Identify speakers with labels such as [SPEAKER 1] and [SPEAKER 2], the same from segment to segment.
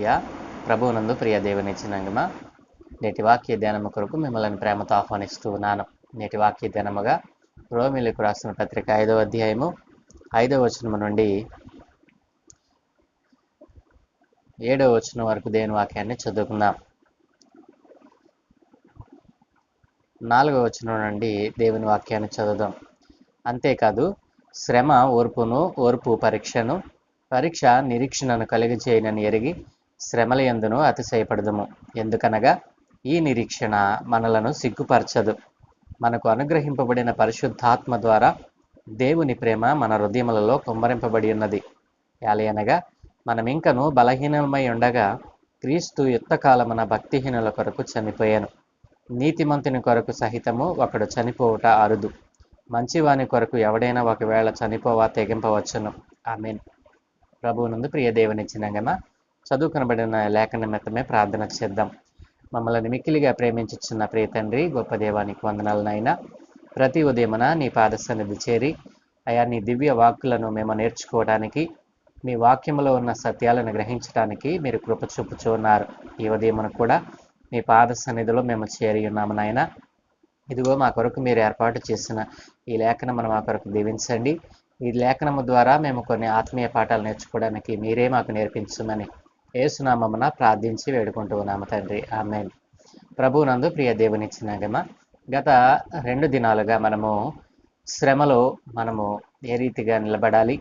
[SPEAKER 1] హల్లెలూయా. ప్రభువునందు ప్రియ దేవుని జనాంగమా, నేటి వాక్య ధ్యానము కొరకు మిమ్మల్ని ప్రేమతో ఆహ్వానిస్తూ ఉన్నాను. నేటి వాక్య ధ్యానముగా రోమీయులకు రాసిన పత్రిక 5వ అధ్యాయము 5వ వచనము నుండి 7వ వచనం వరకు దేవుని వాక్యాన్ని చదువుకుందాం. 4వ వచనం నుండి దేవుని వాక్యాన్ని చదువుదాం. అంతేకాదు శ్రమ ఓర్పును, ఓర్పు పరీక్షను, పరీక్ష నిరీక్షణను కలిగజేయనని ఎరిగి శ్రమల యందును అతిశయపడదుము. ఎందుకనగా ఈ నిరీక్షణ మనలను సిగ్గుపరచదు. మనకు అనుగ్రహింపబడిన పరిశుద్ధాత్మ ద్వారా దేవుని ప్రేమ మన హృదయములలో కుమ్మరింపబడి ఉన్నది. యాలయనగా మనమింకను బలహీనమై ఉండగా క్రీస్తు యుక్తకాలమున భక్తిహీనుల కొరకు చనిపోయాను. నీతిమంతుని కొరకు సహితము ఒకడు చనిపోవుట అరుదు. మంచివాని కొరకు ఎవడైనా ఒకవేళ చనిపోవా తెగింపవచ్చును. ఆమేన్. ప్రభువునందు ప్రియ దేవుని జనాంగమా, చదువుకొనబడిన లేఖన నిమిత్తమే ప్రార్థన చేద్దాం. మమ్మల్ని మిక్కిలిగా ప్రేమించుచున్న ప్రియ తండ్రి, గొప్ప దేవానికి వందనాలనైనా. ప్రతి ఉదయమున నీ పాద సన్నిధి చేరి అయా నీ దివ్య వాక్కులను మేము నేర్చుకోవడానికి, మీ వాక్యములో ఉన్న సత్యాలను గ్రహించడానికి మీరు కృప చూపుచూ ఉన్నారు. ఈ ఉదయమున కూడా మీ పాద సన్నిధిలో మేము చేరి ఉన్నాము నాయన. ఇదిగో మా కొరకు మీరు ఏర్పాటు చేసిన ఈ లేఖనమును మా కొరకు దీవించండి. ఈ లేఖనము ద్వారా మేము కొన్ని ఆత్మీయ పాఠాలు నేర్చుకోవడానికి మీరే మాకు నేర్పించమని యేసునామమున ప్రార్థించి వేడుకుంటూ ఉన్నాము తండ్రి. ఆమేన్. ప్రభువునందు ప్రియ దేవుని జనాంగమా, గత 2 దినాలుగా మనము శ్రమలో ఏ రీతిగా నిలబడాలి,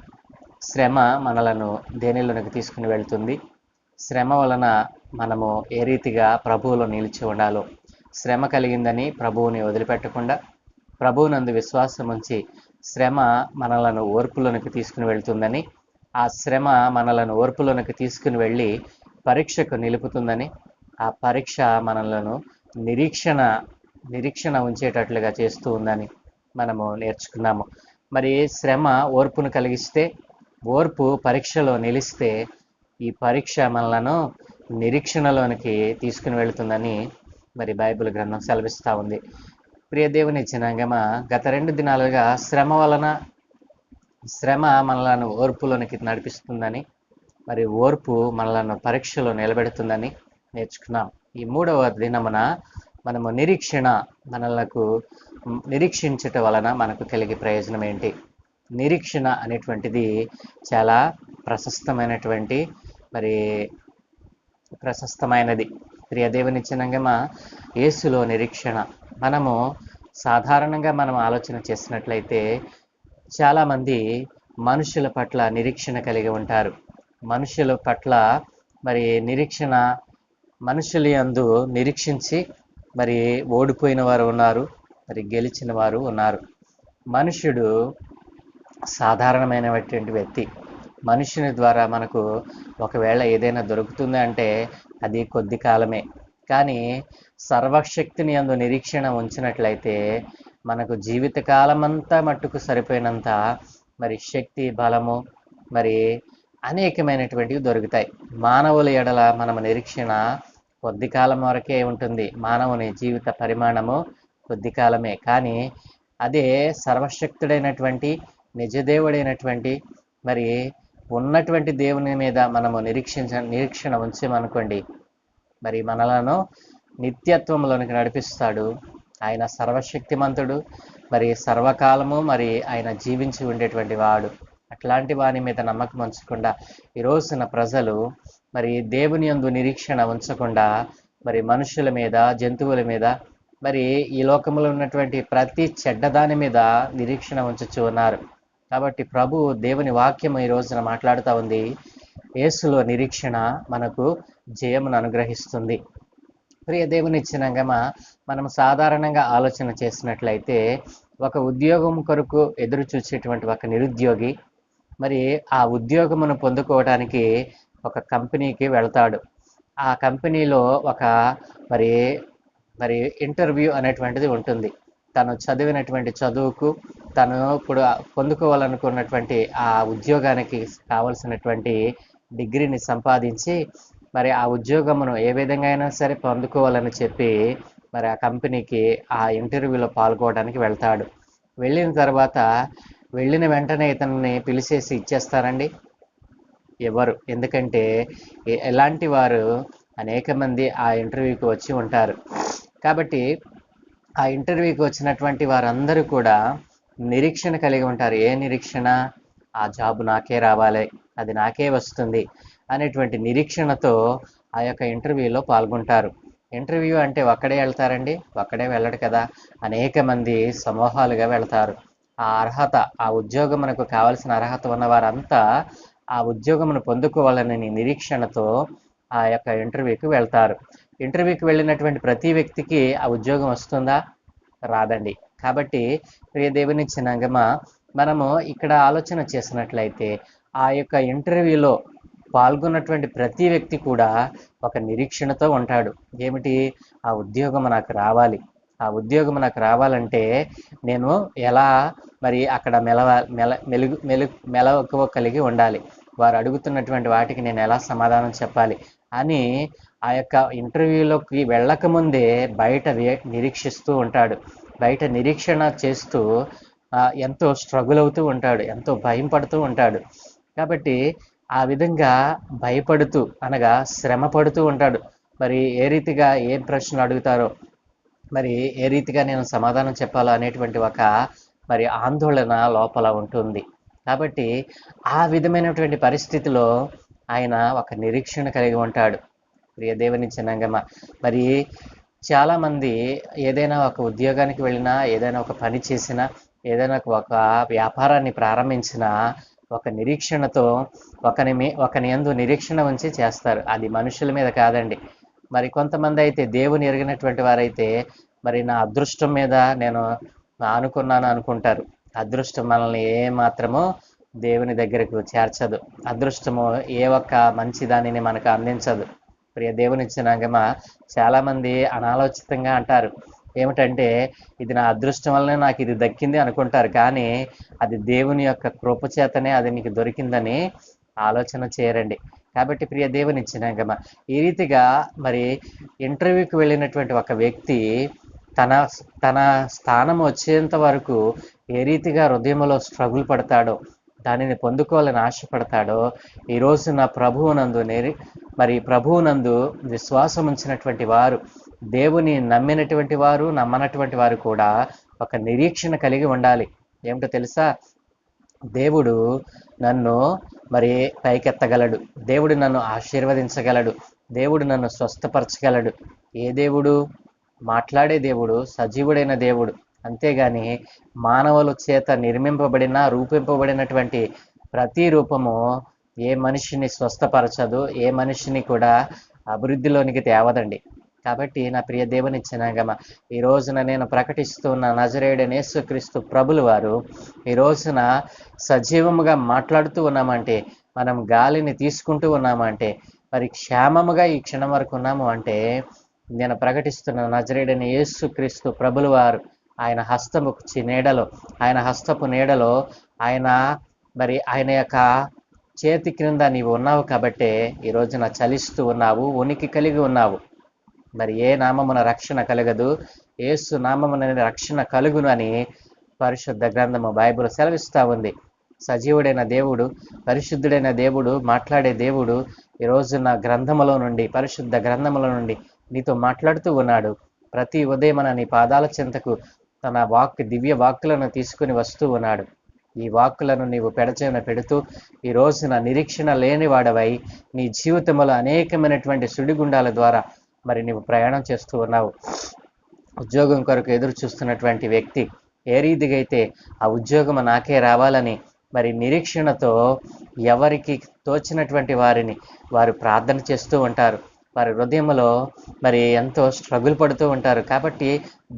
[SPEAKER 1] శ్రమ మనలను దేనిలోనికి తీసుకుని వెళ్తుంది, శ్రమ వలన మనము ఏ రీతిగా ప్రభువులో నిలిచి ఉండాలో, శ్రమ కలిగిందని ప్రభువుని వదిలిపెట్టకుండా ప్రభువునందు విశ్వాసం ఉంచి శ్రమ మనలను ఓర్పులోనికి తీసుకుని వెళ్తుందని, ఆ శ్రమ మనలను ఓర్పులోనికి తీసుకుని వెళ్ళి పరీక్షకు నిలుపుతుందని, ఆ పరీక్ష మనలను నిరీక్షణ ఉంచేటట్లుగా చేస్తూ ఉందని మనము నేర్చుకున్నాము. మరి శ్రమ ఓర్పును కలిగిస్తే, ఓర్పు పరీక్షలో నిలిస్తే ఈ పరీక్ష మనలను నిరీక్షణలోనికి తీసుకుని వెళుతుందని మరి బైబిల్ గ్రంథం సెలవిస్తూ ఉంది. ప్రియ దేవుని జనాంగమా, గత 2 దినాలుగా శ్రమ మనలను ఓర్పులోనికి నడిపిస్తుందని, మరి ఓర్పు మనలను పరీక్షలో నిలబెడుతుందని నేర్చుకున్నాం. ఈ 3వ దినమున మనము మనలకు నిరీక్షించటం వలన మనకు కలిగే ప్రయోజనం ఏంటి? నిరీక్షణ అనేటువంటిది చాలా ప్రశస్తమైనది. ప్రియ దేవుని జనాంగమా, యేసులో నిరీక్షణ. మనము సాధారణంగా ఆలోచన చేసినట్లయితే చాలామంది మనుషుల పట్ల నిరీక్షణ కలిగి ఉంటారు. మనుషుల పట్ల మనుషుల యందు నిరీక్షించి మరి ఓడిపోయిన వారు ఉన్నారు, మరి గెలిచిన వారు ఉన్నారు. మనుషుడు సాధారణమైనటువంటి వ్యక్తి. మనుషుని ద్వారా మనకు ఒకవేళ ఏదైనా దొరుకుతుంది అంటే అది కొద్ది కాలమే. కానీ సర్వశక్తిని యందు నిరీక్షణ ఉంచినట్లయితే మనకు జీవితకాలమంతా మట్టుకు సరిపోయినంత మరి శక్తి, బలము, మరి అనేకమైనటువంటివి దొరుకుతాయి. మానవుల ఎడల మనము నిరీక్షణ కొద్ది కాలం వరకే ఉంటుంది. మానవుని జీవిత పరిమాణము కొద్ది కాలమే. కానీ అదే సర్వశక్తుడైనటువంటి నిజదేవుడైనటువంటి మరి ఉన్నటువంటి దేవుని మీద మనము నిరీక్షణ ఉంచామనుకోండి, మరి మనలను నిత్యత్వంలోనికి నడిపిస్తాడు. ఆయన సర్వశక్తిమంతుడు, మరి సర్వకాలము మరి ఆయన జీవించి ఉండేటువంటి వాడు. అట్లాంటి వాని మీద నమ్మకం ఉంచకుండా ఈ రోజున ప్రజలు మరి దేవుని యందు నిరీక్షణ ఉంచకుండా మరి మనుషుల మీద, జంతువుల మీద, మరి ఈ లోకంలో ఉన్నటువంటి ప్రతి చెడ్డదాని మీద నిరీక్షణ ఉంచుచూ ఉన్నారు. కాబట్టి ప్రభు దేవుని వాక్యం ఈ రోజున మాట్లాడుతూ ఉంది. యేసులో నిరీక్షణ మనకు జయమును అనుగ్రహిస్తుంది. ప్రియ దేవుని జనాంగమా, మనం సాధారణంగా ఆలోచన చేసినట్లయితే ఒక ఉద్యోగం కొరకు ఎదురు చూసేటువంటి ఒక నిరుద్యోగి మరి ఆ ఉద్యోగమును పొందుకోవడానికి ఒక కంపెనీకి వెళ్తాడు. ఆ కంపెనీలో ఒక మరి ఇంటర్వ్యూ అనేటువంటిది ఉంటుంది. తను చదివినటువంటి చదువుకు, తను ఇప్పుడు పొందుకోవాలనుకున్నటువంటి ఆ ఉద్యోగానికి కావలసినటువంటి డిగ్రీని సంపాదించి మరి ఆ ఉద్యోగమును ఏ విధంగా అయినా సరే పొందుకోవాలని చెప్పి మరి ఆ కంపెనీకి ఆ ఇంటర్వ్యూలో పాల్గొనడానికి వెళ్తాడు. వెళ్ళిన తర్వాత వెళ్ళిన వెంటనే ఇతన్ని పిలిచేసి ఇచ్చేస్తారండి? ఎవరు. ఎందుకంటే ఎలాంటి వారు అనేక మంది ఆ ఇంటర్వ్యూకి వచ్చి ఉంటారు. కాబట్టి ఆ ఇంటర్వ్యూకి వచ్చినటువంటి వారందరూ కూడా నిరీక్షణ కలిగి ఉంటారు. ఏ నిరీక్షణ? ఆ జాబ్ నాకే రావాలి, అది నాకే వస్తుంది అనేటువంటి నిరీక్షణతో ఆ యొక్క ఇంటర్వ్యూలో పాల్గొంటారు. ఇంటర్వ్యూ అంటే ఒక్కడే వెళ్తారండి? ఒక్కడే వెళ్ళడు కదా! అనేక మంది సమూహాలుగా వెళ్తారు. ఆ అర్హత, ఆ ఉద్యోగమునకు కావలసిన అర్హత ఉన్న వారంతా ఆ ఉద్యోగమును పొందుకోవాలనే నిరీక్షణతో ఆ యొక్క ఇంటర్వ్యూకి వెళ్తారు. ఇంటర్వ్యూకి వెళ్ళినటువంటి ప్రతి వ్యక్తికి ఆ ఉద్యోగం వస్తుందా? రాదండి. కాబట్టి ప్రియ దేవుని జనాంగమా, మనము ఇక్కడ ఆలోచన చేసినట్లయితే ఆ యొక్క ఇంటర్వ్యూలో పాల్గొన్నటువంటి ప్రతి వ్యక్తి కూడా ఒక నిరీక్షణతో ఉంటాడు. ఏమిటి? ఆ ఉద్యోగం నాకు రావాలి. ఆ ఉద్యోగం నాకు రావాలంటే నేను ఎలా మరి అక్కడ మెలకువ కలిగి ఉండాలి. వారు అడుగుతున్నటువంటి వాటికి నేను ఎలా సమాధానం చెప్పాలి అని ఆ యొక్క ఇంటర్వ్యూలోకి వెళ్ళకముందే బయట నిరీక్షిస్తూ ఉంటాడు. బయట నిరీక్షణ చేస్తూ ఎంతో స్ట్రగుల్ అవుతూ ఉంటాడు, ఎంతో భయం పడుతూ ఉంటాడు. కాబట్టి ఆ విధంగా భయపడుతూ అనగా శ్రమ పడుతూ ఉంటాడు. మరి ఏ రీతిగా ఏం ప్రశ్నలు అడుగుతారో, మరి ఏ రీతిగా నేను సమాధానం చెప్పాలో అనేటువంటి ఒక మరి ఆందోళన లోపల ఉంటుంది. కాబట్టి ఆ విధమైనటువంటి పరిస్థితిలో ఆయన ఒక నిరీక్షణ కలిగి ఉంటాడు. ప్రియ దేవుని జనాంగమా, మరి చాలామంది ఏదైనా ఒక ఉద్యోగానికి వెళ్ళినా, ఏదైనా ఒక పని చేసినా, ఏదైనా ఒక వ్యాపారాన్ని ప్రారంభించినా ఒక నిరీక్షణతో ఒకని యందు నిరీక్షణ ఉంచి చేస్తారు. అది మనుషుల మీద కాదండి. మరి కొంతమంది అయితే దేవుని ఎరిగినటువంటి వారైతే మరి నా అదృష్టం మీద నేను అనుకున్నాను అనుకుంటారు. అదృష్టం మనల్ని ఏ మాత్రము దేవుని దగ్గరకు చేర్చదు. అదృష్టము ఏ ఒక్క మంచి దానిని మనకు అందించదు. ప్రియ దేవుని జనాంగమా, చాలామంది అనాలోచితంగా అంటారు. ఏమిటంటే ఇది నా అదృష్టం వల్లనే నాకు ఇది దక్కింది అనుకుంటారు. కానీ అది దేవుని యొక్క కృప చేతనే అది నీకు దొరికిందని ఆలోచన చేయరండి. కాబట్టి ప్రియ దేవుని జనాంగమా, ఈ రీతిగా మరి ఇంటర్వ్యూకి వెళ్ళినటువంటి ఒక వ్యక్తి తన తన స్థానం వచ్చేంత వరకు ఏ రీతిగా హృదయంలో స్ట్రగుల్ పడతాడో, దానిని పొందుకోవాలని ఆశపడతాడో, ఈ రోజున ప్రభువునందు విశ్వాసం ఉంచినటువంటి వారు, దేవుని నమ్మినటువంటి వారు, నమ్మనటువంటి వారు కూడా ఒక నిరీక్షణ కలిగి ఉండాలి. ఏమిటో తెలుసా? దేవుడు నన్ను మరి పైకెత్తగలడు, దేవుడు నన్ను ఆశీర్వదించగలడు, దేవుడు నన్ను స్వస్థపరచగలడు. ఏ దేవుడు? మాట్లాడే దేవుడు, సజీవుడైన దేవుడు. అంతేగాని మానవుల చేత రూపింపబడినటువంటి ప్రతి రూపము ఏ మనిషిని స్వస్థపరచదు, ఏ మనిషిని కూడా అభివృద్ధిలోనికి తేవదండి. కాబట్టి నా ప్రియ దేవుని జనాంగమా, ఈ రోజున నేను ప్రకటిస్తున్న నజరేయుడైన యేసుక్రీస్తు ప్రభులు వారు ఈ రోజున సజీవముగా మాట్లాడుతూ ఉన్నామంటే, మనం గాలిని తీసుకుంటూ ఉన్నామంటే, మరి క్షేమముగా ఈ క్షణం వరకు ఉన్నాము అంటే నేను ప్రకటిస్తున్న నజరేయుడైన యేసుక్రీస్తు ప్రభులు వారు ఆయన హస్తపు నీడలో ఆయన యొక్క చేతి క్రింద నీవు ఉన్నావు కాబట్టే ఈ రోజున చలిస్తూ ఉన్నావు, ఉనికి కలిగి ఉన్నావు. మరి ఏ నామమున రక్షణ కలగదు? యేసు నామమున రక్షణ కలుగును అని పరిశుద్ధ గ్రంథము బైబిల్ సెలవిస్తూ ఉంది. సజీవుడైన దేవుడు, పరిశుద్ధుడైన దేవుడు, మాట్లాడే దేవుడు ఈ రోజున పరిశుద్ధ గ్రంథములో నుండి నీతో మాట్లాడుతూ ఉన్నాడు. ప్రతి ఉదయమున నీ పాదాల చెంతకు తన దివ్య వాక్కులను తీసుకుని వస్తూ ఉన్నాడు. ఈ వాక్కులను నీవు పెడచెవిన పెడుతూ ఈ రోజున నిరీక్షణ లేని వాడవై నీ జీవితంలో అనేకమైనటువంటి సుడిగుండాల ద్వారా మరి నీవు ప్రయాణం చేస్తూ ఉన్నావు. ఉద్యోగం కొరకు ఎదురు చూస్తున్నటువంటి వ్యక్తి ఏ రీతిగా అయితే ఆ ఉద్యోగం నాకే రావాలని మరి నిరీక్షణతో ఎవరికి తోచినటువంటి వారు ప్రార్థన చేస్తూ ఉంటారు. వారి హృదయంలో మరి ఎంతో స్ట్రగుల్ పడుతూ ఉంటారు. కాబట్టి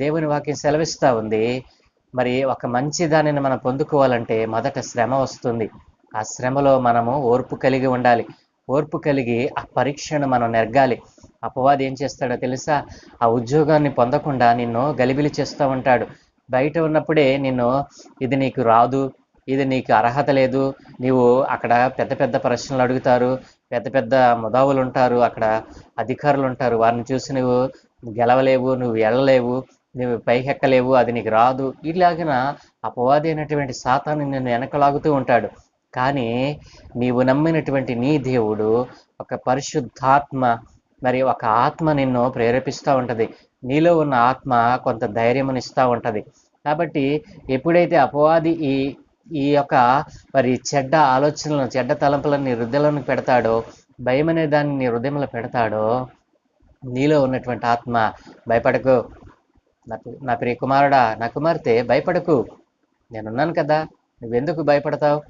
[SPEAKER 1] దేవుని వాక్యం సెలవిస్తూ ఉంది, మరి ఒక మంచి దానిని మనం పొందుకోవాలంటే మొదట శ్రమ వస్తుంది. ఆ శ్రమలో మనము ఓర్పు కలిగి ఉండాలి. ఓర్పు కలిగి ఆ పరీక్షను మనం నెగ్గాలి. అపవాది ఏం చేస్తాడో తెలుసా? ఆ ఉద్యోగాన్ని పొందకుండా నిన్ను గలిబిలి చేస్తూ ఉంటాడు. బయట ఉన్నప్పుడే నిన్ను ఇది నీకు రాదు, ఇది నీకు అర్హత లేదు, నీవు అక్కడ పెద్ద పెద్ద ప్రశ్నలు అడుగుతారు, పెద్ద పెద్ద ముదావులు ఉంటారు, అక్కడ అధికారులు ఉంటారు, వారిని చూసి నువ్వు గెలవలేవు, నువ్వు వెళ్ళలేవు, నువ్వు పైకెక్కలేవు, అది నీకు రాదు. ఇలాగిన అపవాది అయినటువంటి సాతాను నిన్ను వెనకలాగుతూ ఉంటాడు. కానీ నీవు నమ్మినటువంటి నీ దేవుడు ఒక పరిశుద్ధాత్మ, మరి ఒక ఆత్మ నిన్ను ప్రేరేపిస్తూ ఉంటుంది. నీలో ఉన్న ఆత్మ కొంత ధైర్యమునిస్తూ ఉంటుంది. కాబట్టి ఎప్పుడైతే అపవాది ఈ ఈ యొక్క మరి చెడ్డ ఆలోచనలను, చెడ్డ తలంపులను నీ హృదయంలోకి పెడతాడో, భయం అనే దాన్ని నీ హృదయంలో పెడతాడో, నీలో ఉన్నటువంటి ఆత్మ భయపడకు, నా ప్రియ కుమారుడా, నా కుమార్తె భయపడకు, నేనున్నాను కదా, నువ్వెందుకు భయపడతావు,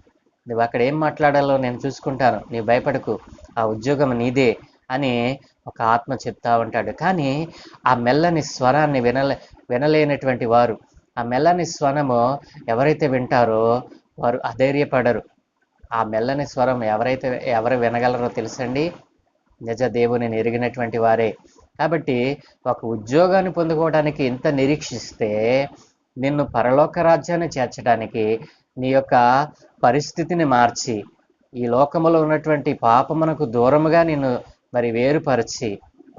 [SPEAKER 1] నువ్వు అక్కడ ఏం మాట్లాడాలో నేను చూసుకుంటాను, నీవు భయపడకు, ఆ ఉద్యోగం నీదే అని ఒక ఆత్మ చెప్తా ఉంటాడు. కానీ ఆ మెల్లని స్వరాన్ని వినలేనటువంటి వారు, ఆ మెల్లని స్వరము ఎవరైతే వింటారో వారు అధైర్యపడరు. ఆ మెల్లని స్వరం ఎవరు వినగలరో తెలుసండి? నిజ దేవుని ఎరిగినటువంటి వారే. కాబట్టి ఒక ఉద్యోగాన్ని పొందుకోవడానికి ఇంత నిరీక్షిస్తే, నిన్ను పరలోక రాజ్యాన్ని చేర్చడానికి నీ యొక్క పరిస్థితిని మార్చి, ఈ లోకములో ఉన్నటువంటి పాపమునకు దూరముగా నిన్ను మరి వేరుపరిచి,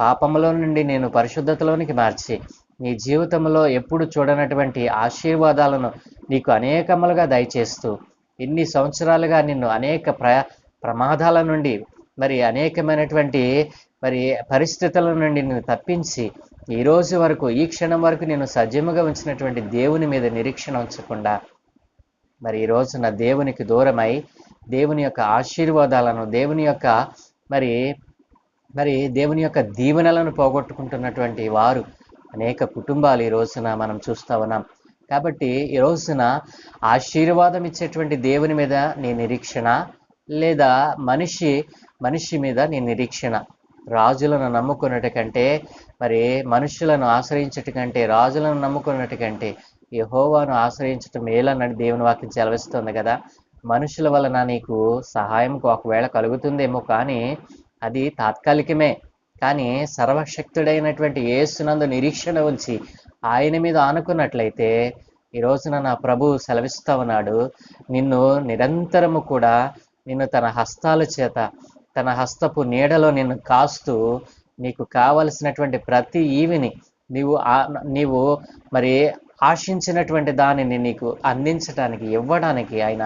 [SPEAKER 1] పాపములో నుండి నేను పరిశుద్ధతలోనికి మార్చి, నీ జీవితంలో ఎప్పుడు చూడనటువంటి ఆశీర్వాదాలను నీకు అనేకములుగా దయచేస్తూ, ఇన్ని సంవత్సరాలుగా నిన్ను అనేక ప్రమాదాల నుండి, మరి అనేకమైనటువంటి మరి పరిస్థితుల నుండి నిన్ను తప్పించి, ఈ రోజు వరకు, ఈ క్షణం వరకు నేను సజీవంగా ఉంచినటువంటి దేవుని మీద నిరీక్షణ ఉంచకుండా, మరి ఈ రోజున దేవునికి దూరమై దేవుని యొక్క ఆశీర్వాదాలను, దేవుని యొక్క మరి మరి దేవుని యొక్క దీవెనలను పోగొట్టుకుంటున్నటువంటి వారు అనేక కుటుంబాలు ఈ రోజున మనం చూస్తూ ఉన్నాం. కాబట్టి ఈ రోజున ఆశీర్వాదం ఇచ్చేటువంటి దేవుని మీద నీ నిరీక్షణ, లేదా మనిషి మీద నీ నిరీక్షణ? రాజులను నమ్ముకున్నట్టు కంటే, మరి మనుషులను ఆశ్రయించట కంటే, రాజులను నమ్ముకున్నట్టు కంటే యెహోవాను ఆశ్రయించటం మేలన్నది దేవుని వాక్యం సెలవిస్తుంది కదా. మనుషుల వలన నీకు సహాయం ఒకవేళ కలుగుతుందేమో, కానీ అది తాత్కాలికమే. కానీ సర్వశక్తుడైనటువంటి యేసునందు నిరీక్షణ ఉంచి ఆయన మీద ఆనుకున్నట్లయితే, ఈ రోజున నా ప్రభువు సెలవిస్తా ఉన్నాడు, నిన్ను నిరంతరము కూడా నిన్ను తన హస్తాల చేత, తన హస్తపు నీడలో నిన్ను కాస్తూ, నీకు కావలసినటువంటి ప్రతి ఈవిని నీవు మరి ఆశించినటువంటి దానిని నీకు అందించడానికి, ఇవ్వడానికి ఆయన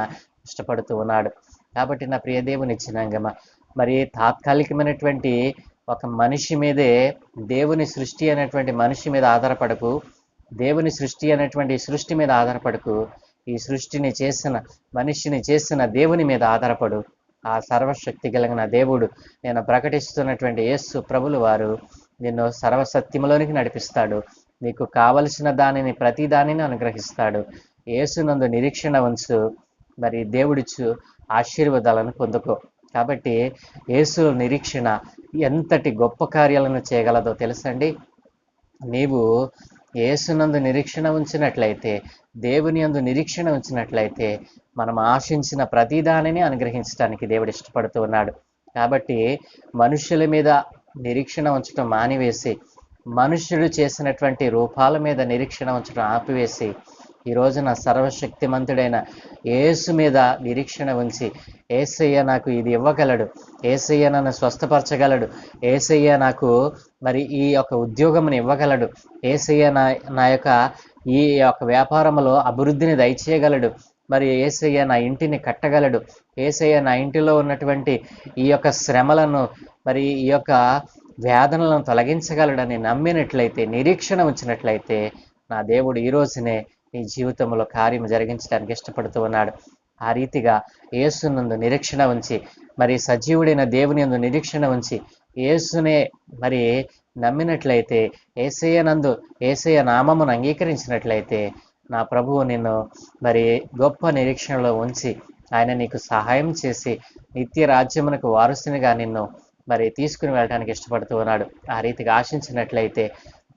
[SPEAKER 1] ఇష్టపడుతూ ఉన్నాడు. కాబట్టి నా ప్రియ దేవుని జనాంగమా, మరి తాత్కాలికమైనటువంటి ఒక మనిషి మీదే, దేవుని సృష్టి అనేటువంటి మనిషి మీద ఆధారపడకు, దేవుని సృష్టి అనేటువంటి సృష్టి మీద ఆధారపడకు, ఈ సృష్టిని చేసిన, మనిషిని చేసిన దేవుని మీద ఆధారపడు. ఆ సర్వశక్తి కలిగిన దేవుడు, నేను ప్రకటిస్తున్నటువంటి యేసు ప్రభులు వారు నిన్ను సర్వసత్యములోనికి నడిపిస్తాడు. నీకు కావలసిన దానిని, ప్రతి దానిని అనుగ్రహిస్తాడు. యేసునందు నిరీక్షణ ఉంచు, మరి దేవుడిచ్చు ఆశీర్వాదాలను పొందుకో. కాబట్టి యేసు నిరీక్షణ ఎంతటి గొప్ప కార్యాలను చేయగలదో తెలుసండి. నీవు యేసునందు నిరీక్షణ ఉంచినట్లయితే, దేవుని యందు నిరీక్షణ ఉంచినట్లయితే, మనం ఆశించిన ప్రతి దానిని అనుగ్రహించడానికి దేవుడు ఇష్టపడుతూ ఉన్నాడు. కాబట్టి మనుషుల మీద నిరీక్షణ ఉంచడం మానివేసి, మనుషుడు చేసినటువంటి రూపాల మీద నిరీక్షణ ఉంచడం ఆపివేసి, ఈ రోజున సర్వశక్తిమంతుడైన యేసు మీద నిరీక్షణ ఉంచి, యేసయ్య నాకు ఇది ఇవ్వగలడు, యేసయ్య నన్ను స్వస్థపరచగలడు, యేసయ్య నాకు మరి ఈ యొక్క ఉద్యోగమును ఇవ్వగలడు, యేసయ్య నా యొక్క ఈ యొక్క వ్యాపారంలో అభివృద్ధిని దయచేయగలడు, మరి యేసయ్య నా ఇంటిని కట్టగలడు, యేసయ్య నా ఇంటిలో ఉన్నటువంటి ఈ యొక్క శ్రమలను, మరి ఈ యొక్క వేదనలను తొలగించగలడని నమ్మినట్లయితే, నిరీక్షణ ఉంచినట్లయితే, నా దేవుడు ఈ రోజునే నీ జీవితంలో కార్యం జరిగించడానికి ఇష్టపడుతూ ఉన్నాడు. ఆ రీతిగా యేసునందు నిరీక్షణ ఉంచి, మరి సజీవుడైన దేవుని యందు నిరీక్షణ ఉంచి, యేసునే మరి నమ్మినట్లయితే, యేసయ్య నామమును అంగీకరించినట్లయితే, నా ప్రభువు నిన్ను మరి గొప్ప నిరీక్షణలో ఉంచి, ఆయన నీకు సహాయం చేసి నిత్య రాజ్యమునకు వారసునిగా నిన్ను మరి తీసుకుని వెళ్ళడానికి ఇష్టపడుతూ ఉన్నాడు. ఆ రీతిగా ఆశించినట్లయితే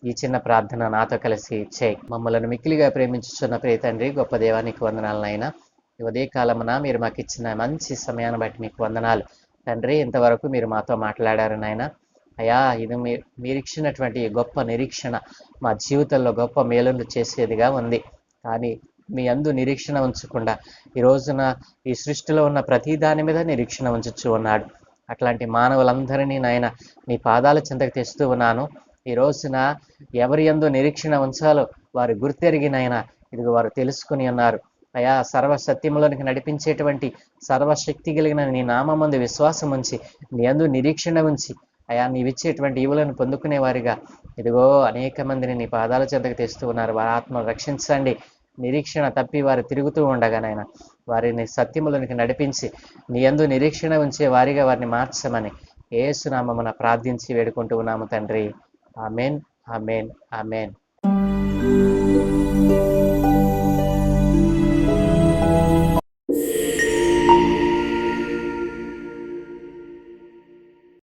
[SPEAKER 1] ఈ చిన్న ప్రార్థన నాతో కలిసి చేయి. మమ్మలను మిక్కిలిగా ప్రేమించుచున్న ప్రియ తండ్రి, గొప్ప దేవానికి వందనాలనైనా. ఈ ఉదయకాలమున మీరు మాకు ఇచ్చిన మంచి సమయాన్ని బట్టి మీకు వందనాలు తండ్రి. ఇంతవరకు మీరు మాతో మాట్లాడారు నాయన. అయ్యా, ఇది మీరు ఇచ్చినటువంటి గొప్ప నిరీక్షణ మా జీవితంలో గొప్ప మేలును చేసేదిగా ఉంది. కానీ మీ అందు నిరీక్షణ ఉంచకుండా ఈ రోజున ఈ సృష్టిలో ఉన్న ప్రతి దాని మీద నిరీక్షణ ఉంచుచూ ఉన్నాడు. అట్లాంటి మానవులందరినీ నాయన నీ పాదాల చెంతకు తెస్తూ ఉన్నాను. ఈ రోజున ఎవరి యందు నిరీక్షణ ఉంచాలో వారు గుర్తెరిగినైనా ఇదిగో వారు తెలుసుకుని ఉన్నారు. అయా సర్వ సత్యములోనికి నడిపించేటువంటి సర్వశక్తి కలిగిన నీ నామమందు విశ్వాసం ఉంచి, నీ యందు నిరీక్షణ ఉంచి, అయా నీవిచ్చేటువంటి ఈవులను పొందుకునే వారిగా ఇదిగో అనేక మందిని నీ పాదాల చెంతకు తెస్తూ ఉన్నారు. వారి ఆత్మను రక్షించండి. నిరీక్షణ తప్పి వారు తిరుగుతూ ఉండగా నాయన వారిని సత్యములోనికి నడిపించి నీ యందు నిరీక్షణ ఉంచే వారిగా వారిని మార్చమని యేసు నామమున ప్రార్థించి వేడుకుంటూ ఉన్నాము తండ్రి. Amen, amen, amen.